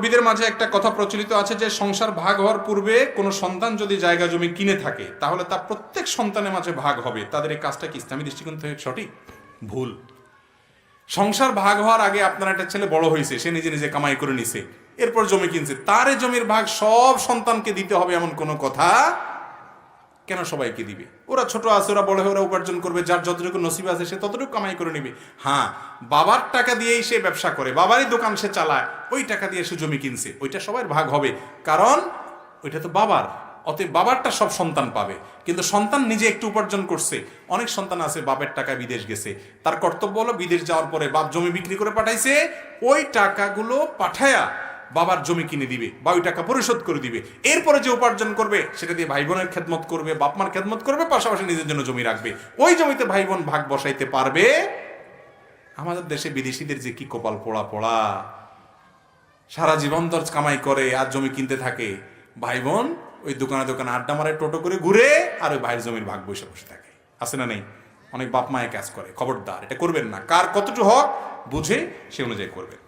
মুরব্বীদের মাঝে একটা কথা প্রচলিত আছে যে সংসার ভাগ হওয়ার পূর্বে কোনো সন্তান যদি জায়গা জমি কিনে থাকে তাহলে তার প্রত্যেক সন্তানের মাঝে ভাগ হবে। তাদের এই কাজটা কি ইসলামী দৃষ্টিকোণ থেকে সঠিক? ভুল। সংসার ভাগ হওয়ার আগে আপনার একটা ছেলে বড় হয়েছে, সে নিজে নিজে কামাই করে নিছে, এরপর জমি কিনছে, তার এই জমির ভাগ সব সন্তানকে দিতে হবে এমন কোনো কথা কেন সবাইকে দিবে? ওরা ছোট আছে, ওরা বড় হয়ে ওরা উপার্জন করবে, যার যতটুকু নসিব আছে সে ততটুকু কামাই করে নিবে। হ্যাঁ, বাবার টাকা দিয়েই সে ব্যবসা করে, বাবারই দোকান সে চালায়, ওই টাকা দিয়ে সে জমি কিনছে, ওইটা সবার ভাগ হবে, কারণ ওইটা তো বাবার, অতএব বাবারটা সব সন্তান পাবে। কিন্তু সন্তান নিজে একটু উপার্জন করছে, অনেক সন্তান আছে বাপের টাকা বিদেশ গেছে, তার কর্তব্য হলো বিদেশ যাওয়ার পরে বাপ জমি বিক্রি করে পাঠাইছে, ওই টাকাগুলো পাঠায়া বাবার জমি কিনে দিবে বা ওই টাকা পরিশোধ করে দিবে। এরপরে যে উপার্জন করবে সেটা দিয়ে ভাই বোনের খেদমত করবে, বাপ মার খেদমত করবে, পাশাপাশি নিজের জন্য জমি রাখবে, ওই জমিতে ভাই বোন ভাগ বসাইতে পারবে। আমাদের দেশে বিদেশিদের যে কি কপাল পোড়া পোড়া, সারা জীবন দর কামাই করে আর জমি কিনতে থাকে, ভাই বোন ওই দোকানে দোকানে আড্ডা মারে, টোটো করে ঘুরে, আর ওই ভাইয়ের জমির ভাগ বসে বসে থাকে। আছে না নেই? অনেক বাপ মায়ে কাজ করে। খবরদার, এটা করবেন না। কার কতটুকু হক বুঝে সে অনুযায়ী করবেন।